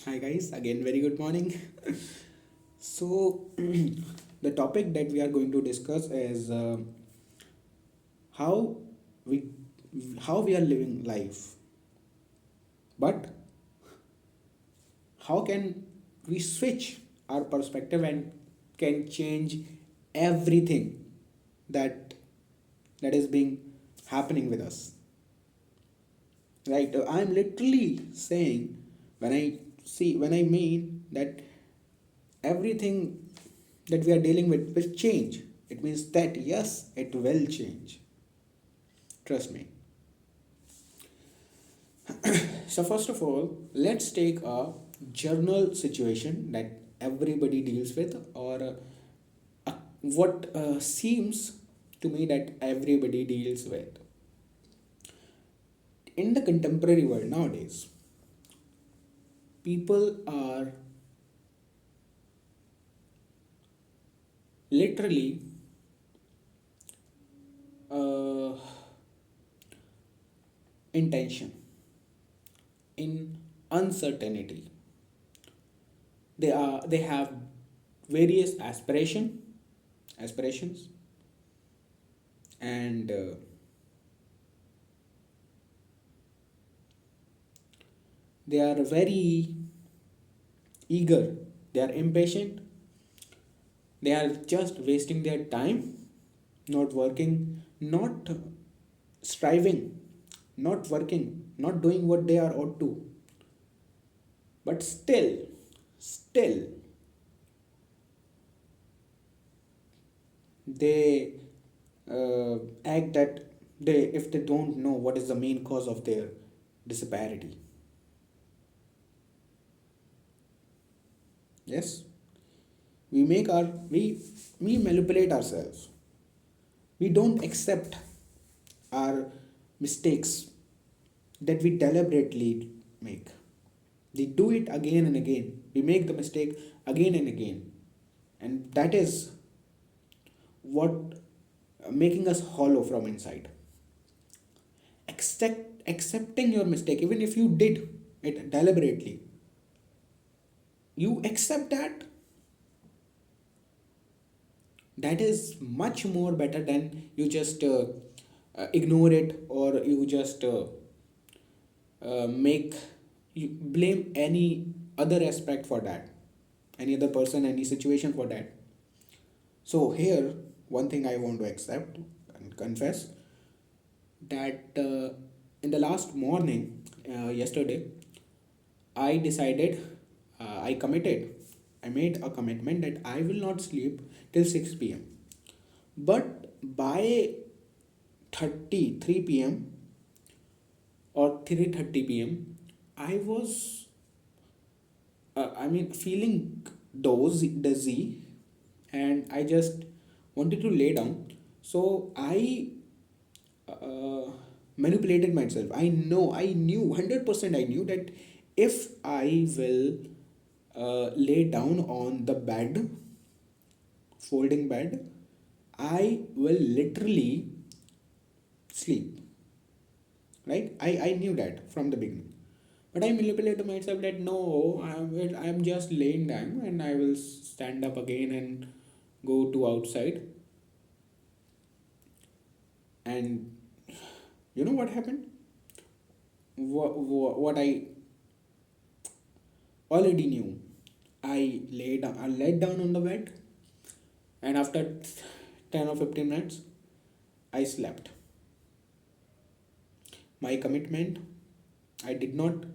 Hi guys, again very good morning. So the topic that we are going to discuss is how we how we are living life, but how can we switch our perspective and can change everything that that is being happening with us. Right? I'm literally saying when I mean that everything that we are dealing with will change. It means that yes, it will change. Trust me. So, first of all, let's take a journal situation that everybody deals with, or what seems to me that everybody deals with. In the contemporary world nowadays, people are literally uh, in tension, in uncertainty. They have various aspirations, and they are very eager. They are impatient. They are just wasting their time, not working, not striving, not working, not doing what they are ought to. But still, they act that they if they don't know what is the main cause of their disparity. Yes, we make our we manipulate ourselves. We don't accept our mistakes that we deliberately make. We do it again and again. We make the mistake again and again. And that is what making us hollow from inside. Accepting your mistake, even if you did it deliberately, you accept that. That is much more better than you just ignore it, or you just make you blame any other aspect for that, any other person, any situation for that. So here, one thing I want to accept and confess that in the last morning, yesterday, I decided, I committed, I made a commitment that I will not sleep till 6 p.m. But by 3 p.m. or 3:30 p.m., I was, feeling dizzy, and I just wanted to lay down. So I uh, manipulated myself. I knew 100%. I knew that if I will lay down on the bed, folding bed, I will literally sleep. Right? I knew that from the beginning. But I manipulated myself that no, I'm just laying down and I will stand up again and go to outside. And you know what happened? What I already knew. I laid down on the bed, and after 10 or 15 minutes, I slept. My commitment, I did not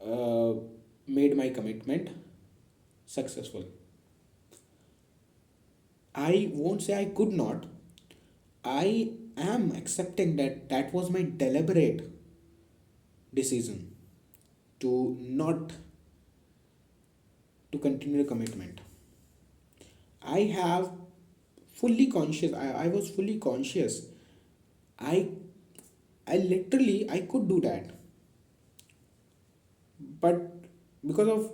uh, made my commitment successful. I won't say I could not. I am accepting that that was my deliberate decision to not to continue the commitment. I have fully conscious. I was fully conscious. I I literally I could do that, but because of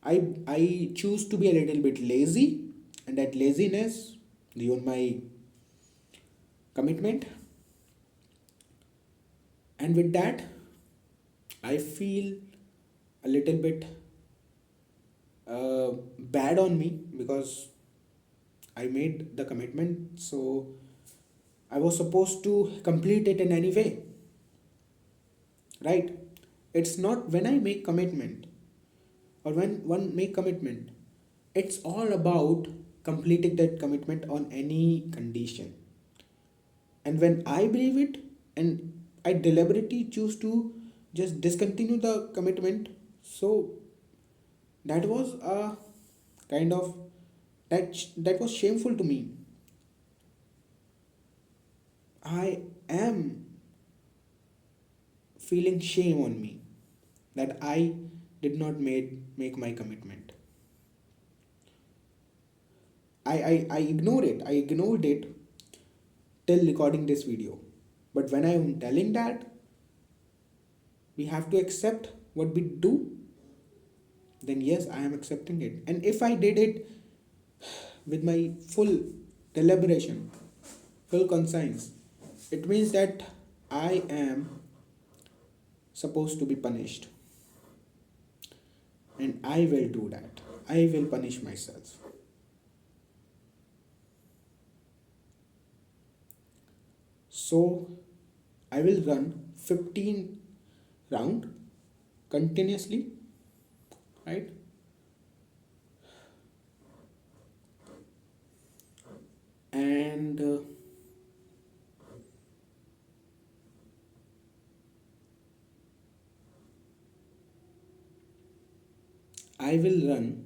I choose to be a little bit lazy, and that laziness ruined my commitment. And with that, I feel a little bit bad on me because I made the commitment, so I was supposed to complete it in any way, right? It's not when I make commitment or when one make commitment, it's all about completing that commitment on any condition. And when I believe it and I deliberately choose to just discontinue the commitment, so that was a kind of that was shameful to me. I am feeling shame on me that I did not make my commitment. I ignore it. I ignored it till recording this video. But when I am telling that we have to accept what we do, then yes, I am accepting it. And if I did it with my full deliberation, full conscience, it means that I am supposed to be punished. And I will do that. I will punish myself. So I will run 15 round continuously, right? And I will run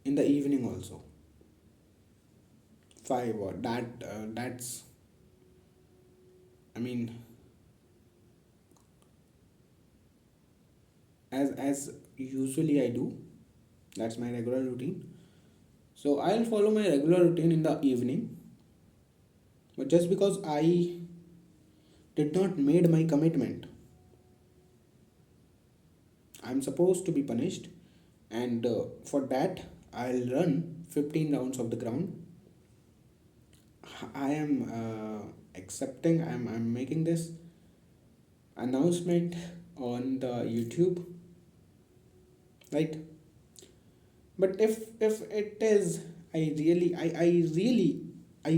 in the evening also. 5 or that's, I mean, as usually I do. That's my regular routine. So I'll follow my regular routine in the evening. But just because I did not made my commitment, I'm supposed to be punished. And for that, I'll run 15 rounds of the ground. I am accepting. I'm making this announcement on the YouTube, right? But if it is, I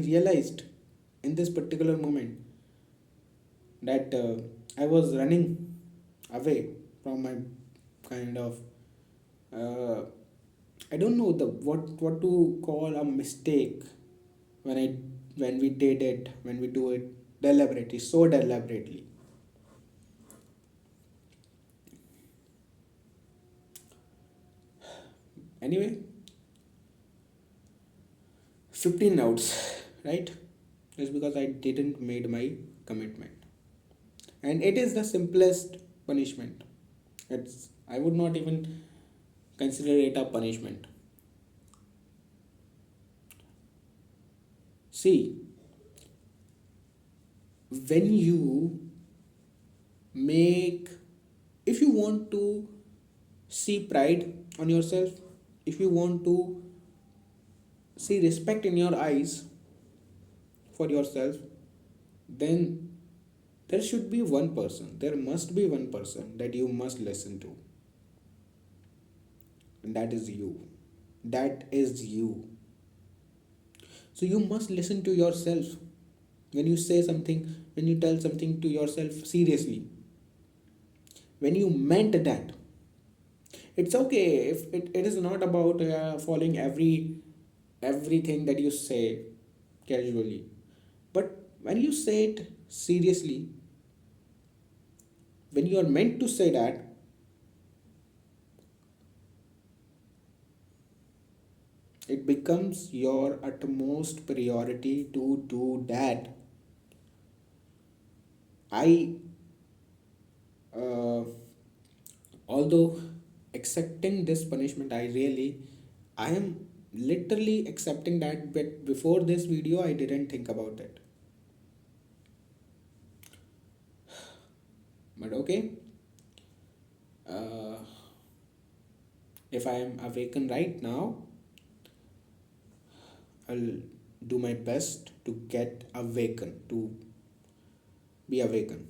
realized in this particular moment that I was running away from my kind of uh, I don't know the what to call a mistake when I when we did it, when we do it deliberately, so deliberately. Anyway, 15 outs, right? Just because I didn't made my commitment. And it is the simplest punishment. It's I would not even consider it a punishment. See, when you make if you want to see pride on yourself, if you want to see respect in your eyes for yourself, then there should be one person, there must be one person that you must listen to, and that is you. That is you. So you must listen to yourself when you say something, when you tell something to yourself seriously, when you meant that. It's okay if it is not about following everything that you say casually, but when you say it seriously, when you are meant to say that, it becomes your utmost priority to do that. I uh, although accepting this punishment, I am literally accepting that, but before this video I didn't think about it. But okay, uh, if I am awakened right now, I'll do my best to get awakened, to be awakened.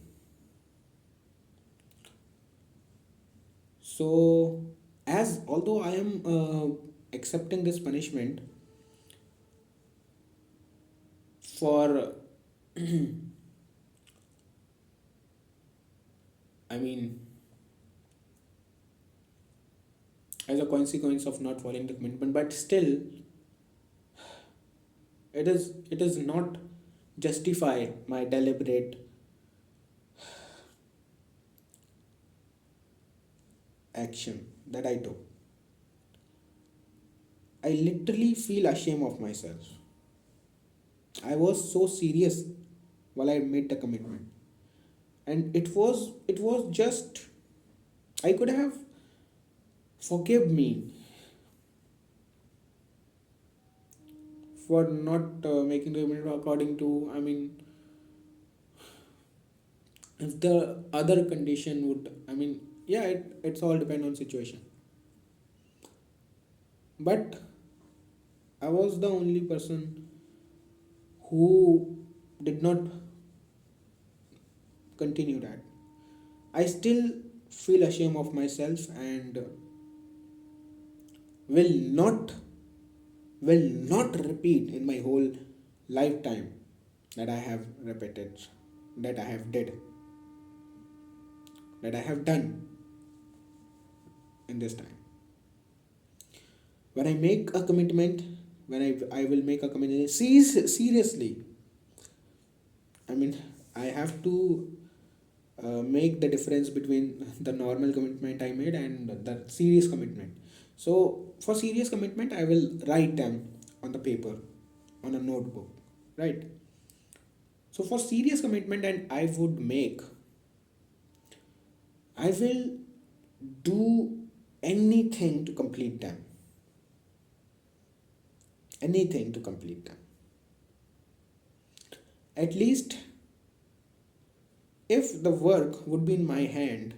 So, as although I am accepting this punishment for, I mean, as a consequence of not following the commitment, but still, it is not justify my deliberate action that I took. I literally feel ashamed of myself. I was so serious while I made the commitment, and it was just, I could have forgive me for not making the commitment according to. I mean, if the other condition would, I mean, yeah, it's all depend on situation. But I was the only person who did not continue that. I still feel ashamed of myself and will not will not repeat in my whole lifetime that I have repeated, that I have did, that I have done in this time. When I make a commitment, when I will make a commitment seriously, I mean, I have to make the difference between the normal commitment I made and the serious commitment. So, for serious commitment, I will write them on the paper, on a notebook, right? So, for serious commitment, and I will do anything to complete them, anything to complete them. At least, if the work would be in my hand,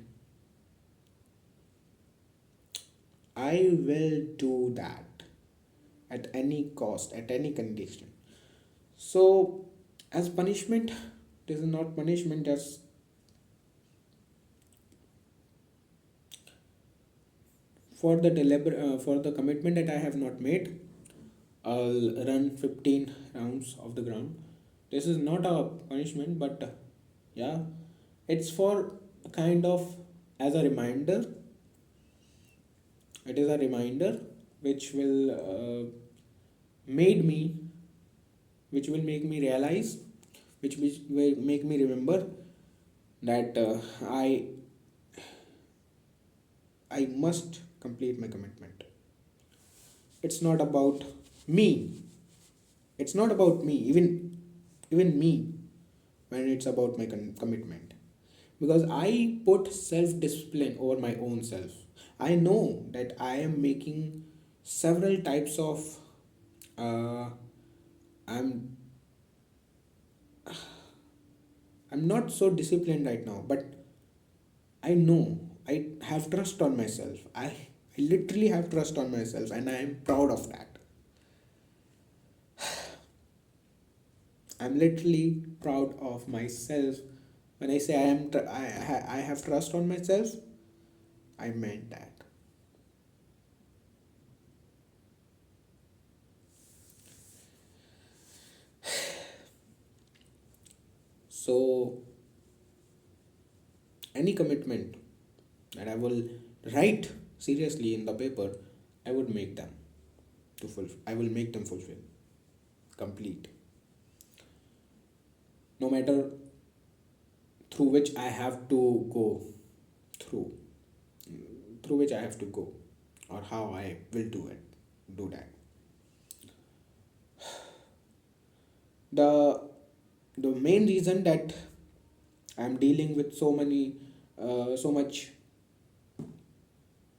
I will do that at any cost, at any condition. So, as punishment, this is not punishment, just for the commitment that I have not made, I'll run 15 rounds of the ground. This is not a punishment, but yeah, it's for a kind of, as a reminder. It is a reminder which will made me, which will make me realize, which will make me remember that I must complete my commitment. It's not about me. It's not about me, even me, when it's about my commitment. Because I put self discipline over my own self. I know that I am making several types of. Uh, I'm I'm not so disciplined right now, but I know I have trust on myself. I literally have trust on myself, and I am proud of that. I'm literally proud of myself. When I say I have trust on myself, I meant that. So, any commitment that I will write seriously in the paper, I would make them to fulfill. I will make them fulfill, complete. No matter through which I have to go through, through which I have to go, or how I will do that. The the main reason that I'm dealing with so much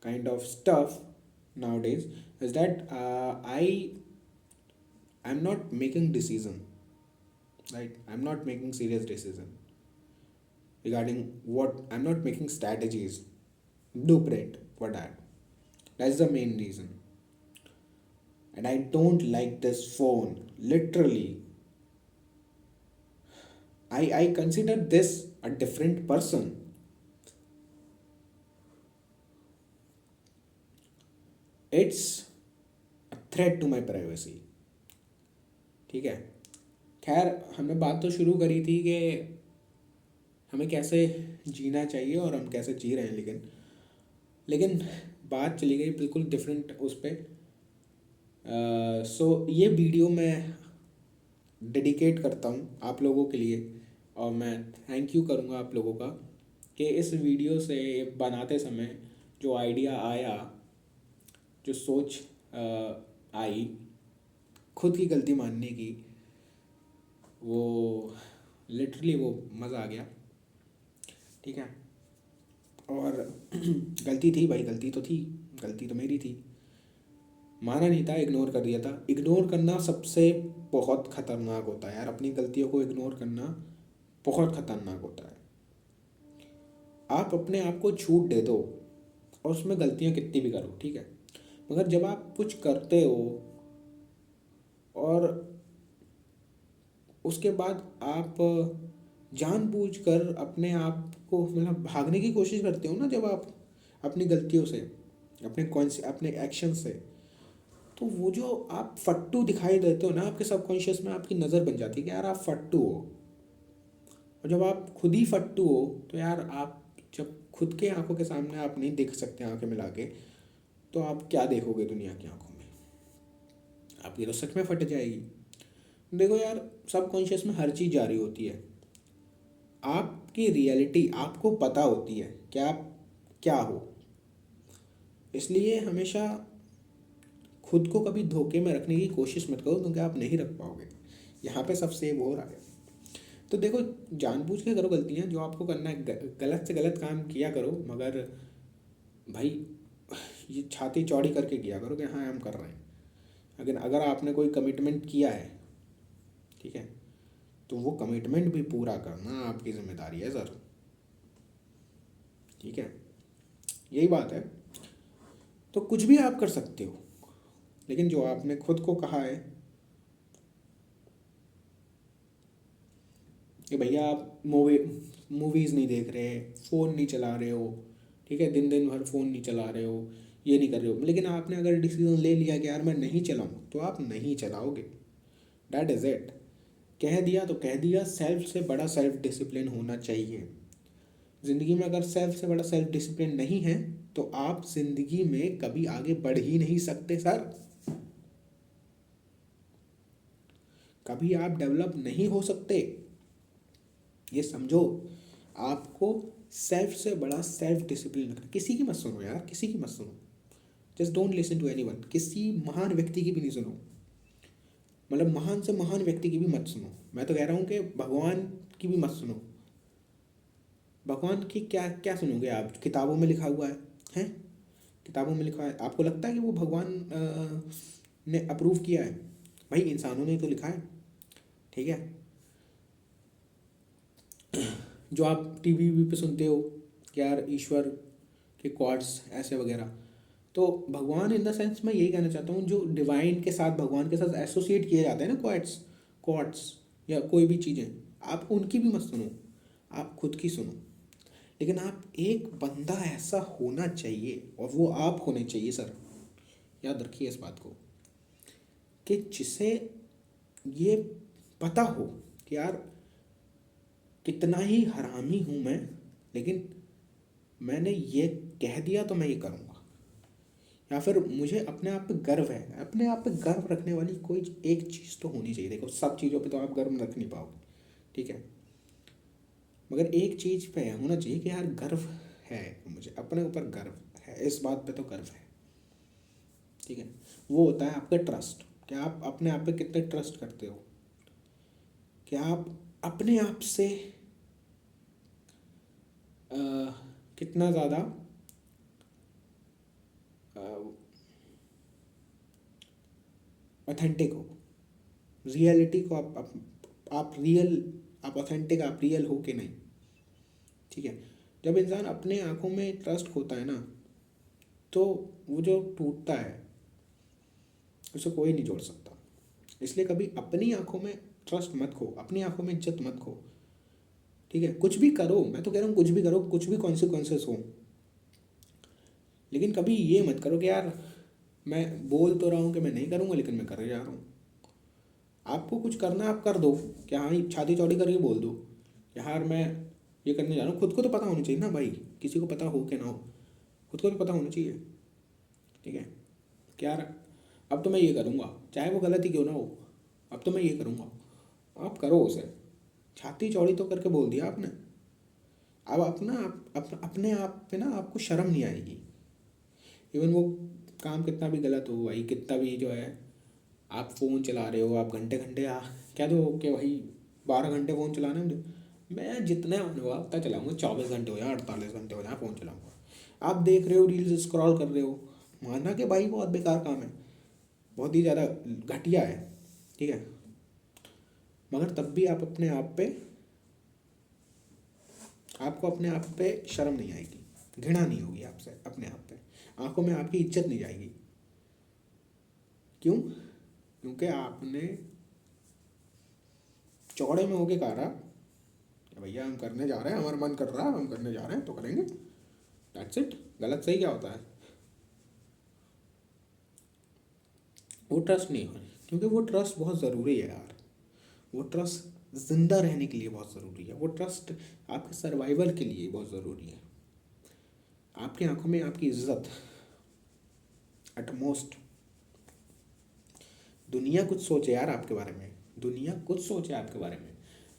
kind of stuff nowadays is that I'm not making decision, right? I'm not making serious decision regarding what, I'm not making strategies, blueprint for that. That's the main reason. And I don't like this phone. Literally, I consider this a different person. It's threat to my privacy. ठीक है, खैर हमने बात तो शुरू करी थी कि हमें कैसे जीना चाहिए और हम कैसे जी रहे हैं, लेकिन बात चली गई बिल्कुल डिफरेंट उस पर। सो ये वीडियो मैं डेडिकेट करता हूँ आप लोगों के लिए, और मैं थैंक यू करूँगा आप लोगों का कि इस वीडियो से बनाते समय जो आइडिया आया, जो सोच आई खुद की गलती मानने की, वो लिटरली वो मज़ा आ गया। ठीक है, और गलती थी भाई, गलती तो मेरी थी, माना नहीं था, इग्नोर कर दिया था। इग्नोर करना सबसे बहुत ख़तरनाक होता है यार, अपनी गलतियों को इग्नोर करना बहुत ख़तरनाक होता है। आप अपने आप को छूट दे दो और उसमें गलतियाँ कितनी भी करो, ठीक है, मगर जब आप कुछ करते हो और उसके बाद आप जानबूझकर अपने आप को मतलब भागने की कोशिश करते हो ना, जब आप अपनी गलतियों से, अपने एक्शन से, तो वो जो आप फट्टू दिखाई देते हो ना, आपके सबकॉन्शियस में आपकी नज़र बन जाती है कि यार आप फट्टू हो। और जब आप खुद ही फट्टू हो तो यार आप जब खुद के आंखों के सामने आप नहीं देख सकते आंखें मिला के, तो आप क्या देखोगे दुनिया की आंखों में? आपकी तो सच में फट जाएगी। देखो यार, सबकॉन्शियस में हर चीज़ जारी होती है, आपकी रियलिटी आपको पता होती है कि आप क्या हो। इसलिए हमेशा खुद को कभी धोखे में रखने की कोशिश मत करो, क्योंकि आप नहीं रख पाओगे। यहाँ पे सब सेव हो रहा है। तो देखो, जानबूझ के करो गलतियाँ, जो आपको करना है, गलत से गलत काम किया करो, मगर भाई ये छाती चौड़ी करके किया करो कि हाँ हम कर रहे हैं। अगर आपने कोई कमिटमेंट किया है, ठीक है, तो वो कमिटमेंट भी पूरा करना आपकी जिम्मेदारी है सर। ठीक है, यही बात है। तो कुछ भी आप कर सकते हो, लेकिन जो आपने खुद को कहा है कि भैया आप मूवीज़ नहीं देख रहे, फ़ोन नहीं चला रहे हो, ठीक है, दिन दिन भर फ़ोन नहीं चला रहे हो, ये नहीं कर रहे हो, लेकिन आपने अगर डिसीजन ले लिया कि यार मैं नहीं चलाऊँ, तो आप नहीं चलाओगे। That is it. कह दिया तो कह दिया। सेल्फ से बड़ा सेल्फ डिसिप्लिन होना चाहिए ज़िंदगी में। अगर सेल्फ से बड़ा सेल्फ डिसिप्लिन नहीं है तो आप ज़िंदगी में कभी आगे बढ़ ही नहीं सकते सर। कभी आप डेवलप नहीं हो सकते, ये समझो। आपको सेल्फ से बड़ा सेल्फ डिसिप्लिन रखना। किसी की मत सुनो यार, किसी की मत सुनो। Just don't listen to anyone. किसी महान व्यक्ति की भी नहीं सुनो, मतलब महान से महान व्यक्ति की भी मत सुनो। मैं तो कह रहा हूँ कि भगवान की भी मत सुनो। भगवान की क्या क्या सुनोगे आप? किताबों में लिखा हुआ है, हैं? किताबों में लिखा है, आपको लगता है कि वो भगवान ने अप्रूव किया है? भाई इंसानों ने ही तो लिखा है, ठीक है। जो आप टीवी पे सुनते हो कि यार ईश्वर के क्वाड्स ऐसे वगैरह, तो भगवान इन द सेंस मैं यही कहना चाहता हूँ, जो डिवाइन के साथ, भगवान के साथ एसोसिएट किए जाते हैं ना, क्वाड्स या कोई भी चीज़ें, आप उनकी भी मत सुनो, आप खुद की सुनो। लेकिन आप एक बंदा ऐसा होना चाहिए, और वो आप होने चाहिए सर। याद रखिए इस बात को, कि जिसे ये पता हो कि यार कितना ही हरामी हूँ मैं, लेकिन मैंने ये कह दिया तो मैं ये करूँगा। या फिर मुझे अपने आप पे गर्व है। अपने आप पे गर्व रखने वाली कोई एक चीज़ तो होनी चाहिए। देखो, सब चीज़ों पे तो आप गर्व रख नहीं पाओगे, ठीक है, मगर एक चीज़ पे होना चाहिए कि यार गर्व है, मुझे अपने ऊपर गर्व है, इस बात पे तो गर्व है, ठीक है। वो होता है आपका ट्रस्ट, कि आप अपने आप पे कितने ट्रस्ट करते हो, कि आप अपने आप से अ, कितना ज़्यादा ऑथेंटिक हो। रियलिटी को आप ऑथेंटिक, आप रियल हो कि नहीं, ठीक है। जब इंसान अपने आँखों में ट्रस्ट खोता है ना, तो वो जो टूटता है उसे कोई नहीं जोड़ सकता। इसलिए कभी अपनी आंखों में ट्रस्ट मत खो, अपनी आंखों में इज्जत मत खो, ठीक है। कुछ भी करो, मैं तो कह रहा हूँ कुछ भी करो, कुछ भी कॉन्सिक्वेंसेस हो, लेकिन कभी ये मत करो कि यार मैं बोल तो रहा हूँ कि मैं नहीं करूँगा, लेकिन मैं करे जा रहा हूँ। आपको कुछ करना है आप कर दो, क्या हाँ छाती चौड़ी करके बोल दो कि यार मैं ये करने जा रहा हूँ। खुद को तो पता होना चाहिए ना भाई, किसी को पता हो कि ना हो, खुद को तो पता होना चाहिए। ठीक है कि यार अब तो मैं ये करूँगा, चाहे वो गलती क्यों ना हो, अब तो मैं ये करूँगा। आप करो उसे, छाती चौड़ी तो करके बोल दिया आपने। अब अपना अपने आप पे ना आपको शर्म नहीं आएगी। इवन वो काम कितना भी गलत हो भाई, कितना भी जो है, आप फ़ोन चला रहे हो, आप घंटे घंटे कह दो कि भाई 12 घंटे फ़ोन चलाने में मैं जितने होगा उतना चलाऊँगा, 24 घंटे हो या 48 घंटे हो जाए फ़ोन चलाऊँगा। आप देख रहे हो, रील्स स्क्रॉल कर रहे हो, माना कि भाई बहुत बेकार काम है, बहुत ही ज़्यादा घटिया है, ठीक है, मगर तब भी आप अपने आप पे, आपको अपने आप पे शर्म नहीं आएगी, घृणा नहीं होगी आपसे अपने आप पे, आंखों में आपकी इज्जत नहीं जाएगी। क्यों? क्योंकि आपने चौड़े में होके कहा कि भैया हम करने जा रहे हैं, हमारा मन कर रहा है, हम करने जा रहे हैं तो करेंगे, दैट्स इट। गलत सही क्या होता है? वो ट्रस्ट नहीं हो, क्योंकि वो ट्रस्ट बहुत ज़रूरी है यार। वो ट्रस्ट ज़िंदा रहने के लिए बहुत ज़रूरी है, वो ट्रस्ट आपके सर्वाइवल के लिए बहुत ज़रूरी है। आपकी आंखों में आपकी इज्जत एटमोस्ट। दुनिया कुछ सोचे यार आपके बारे में, दुनिया कुछ सोचे आपके बारे में।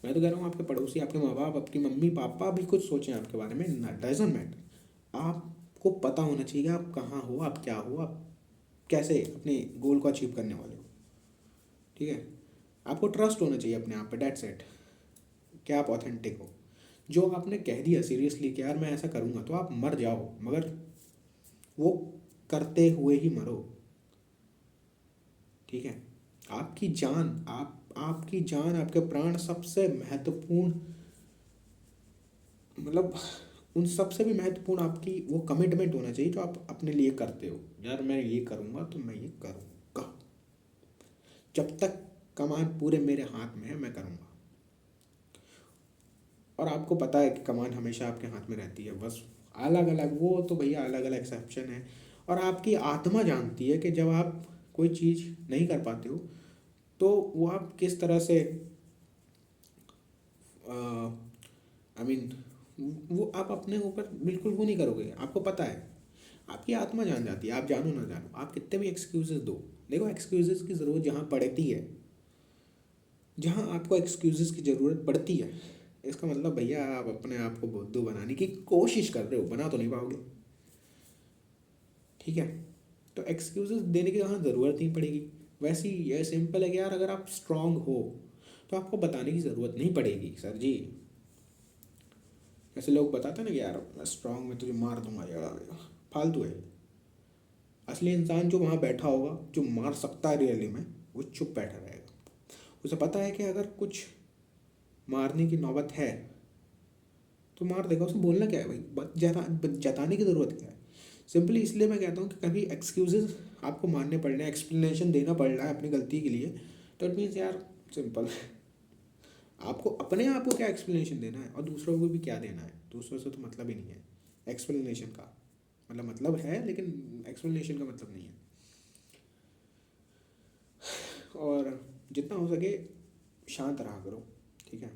मैं तो कह रहा हूँ आपके पड़ोसी, आपके माँ बाप, आपकी मम्मी पापा भी कुछ सोचें आपके बारे में, डजंट मैटर। आपको पता होना चाहिए कि आप कहाँ हो, आप क्या हो, आप कैसे अपने गोल को अचीव करने वाले हो। ठीक है, आपको ट्रस्ट होना चाहिए अपने आप पे, डेट्स इट। क्या आप ऑथेंटिक हो? जो आपने कह दिया सीरियसली कि यार मैं ऐसा करूँगा, तो आप मर जाओ, मगर वो करते हुए ही मरो। ठीक है, आपकी जान, आपकी जान, आपके प्राण सबसे महत्वपूर्ण, मतलब उन सबसे भी महत्वपूर्ण आपकी वो कमिटमेंट होना चाहिए जो आप अपने लिए करते हो। यार मैं ये करूँगा तो मैं ये करूँगा, जब तक कमान पूरे मेरे हाथ में है मैं करूँगा। और आपको पता है कि कमान हमेशा आपके हाथ में रहती है, बस अलग अलग, वो तो भैया अलग अलग एक्सेप्शन है। और आपकी आत्मा जानती है कि जब आप कोई चीज़ नहीं कर पाते हो तो वो आप किस तरह से, आई मीन, वो आप अपने ऊपर बिल्कुल वो नहीं करोगे। आपको पता है, आपकी आत्मा जान जाती है, आप जानो ना जानो, आप कितने भी एक्सक्यूजेस दो। देखो, एक्सक्यूजेस की ज़रूरत जहाँ पड़ती है, जहाँ आपको एक्सक्यूजेस की ज़रूरत पड़ती है, इसका मतलब भैया आप अपने आप को बुद्धू बनाने की कोशिश कर रहे हो, बना तो नहीं पाओगे। ठीक है, तो एक्सक्यूजेस देने की वहाँ ज़रूरत नहीं पड़ेगी। वैसे ही यह सिंपल है कि यार अगर आप स्ट्रांग हो तो आपको बताने की ज़रूरत नहीं पड़ेगी सर जी। ऐसे लोग बताते हैं ना कि यार मैं स्ट्रांग, में तुझे मार दूंगा यार, फालतू है। असली इंसान जो वहाँ बैठा होगा, जो मार सकता है रियली में, वो चुप बैठा रहेगा। उसे पता है कि अगर कुछ मारने की नौबत है तो मार देगा। उसे बोलना क्या है भाई, जताने की ज़रूरत क्या है? सिंपली इसलिए मैं कहता हूँ कि कभी एक्सक्यूजेज आपको मानने पड़ रहे हैं, एक्सप्लेनेशन देना पड़ रहा है अपनी गलती के लिए, तो इट मीन्स यार सिंपल, आपको अपने आप को क्या एक्सप्लेनेशन देना है और दूसरों को भी क्या देना है? दूसरों से तो मतलब ही नहीं है एक्सप्लेनेशन का, मतलब है लेकिन एक्सप्लेनेशन का मतलब नहीं है। और जितना हो सके शांत रहा करो, ठीक है,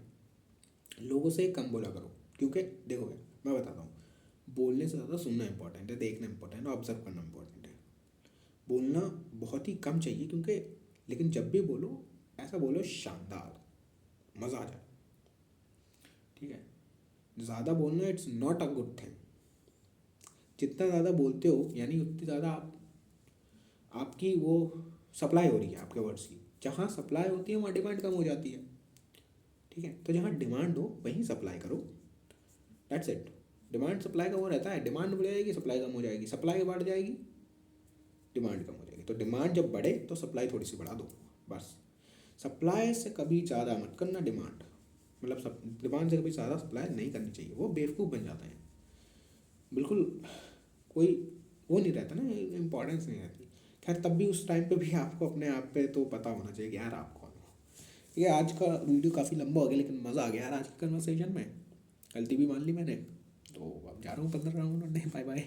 लोगों से कम बोला करो। क्योंकि देखो भाई, मैं बताता हूँ, बोलने से ज़्यादा सुनना इंपॉर्टेंट है, देखना इंपॉर्टेंट है, ऑब्जर्व करना इंपॉर्टेंट है। बोलना बहुत ही कम चाहिए, क्योंकि लेकिन जब भी बोलो ऐसा बोलो शानदार, मज़ा आ जाए। ठीक है, ज़्यादा बोलना it's not a good thing. जितना ज़्यादा बोलते हो यानी उतनी ज़्यादा आपकी वो सप्लाई हो रही है आपके वर्ड्स की। जहाँ सप्लाई होती है वहाँ डिमांड कम हो जाती है। ठीक है, तो जहाँ डिमांड हो वहीं सप्लाई करो, दैट्स इट। डिमांड सप्लाई का वो रहता है, डिमांड बढ़ जाएगी सप्लाई कम हो जाएगी, सप्लाई बढ़ जाएगी डिमांड कम हो जाएगी। तो डिमांड जब बढ़े तो सप्लाई थोड़ी सी बढ़ा दो, बस। सप्लाई से कभी ज़्यादा मत करना डिमांड, सब डिमांड से कभी ज़्यादा सप्लाई नहीं करनी चाहिए, वो बेवकूफ़ बन जाते हैं। बिल्कुल कोई वो नहीं रहता ना, इम्पोर्टेंस नहीं रहती। खैर तब भी उस टाइम पे भी आपको अपने आप पे तो पता होना चाहिए कि यार आप कौन हो। ये आज का वीडियो काफ़ी लंबा हो गया, लेकिन मज़ा आ गया यार आज की कन्वर्सेशन में। गलती भी मान ली मैंने, तो अब जा रहा हूँ 15 राउंड, बाय बाय।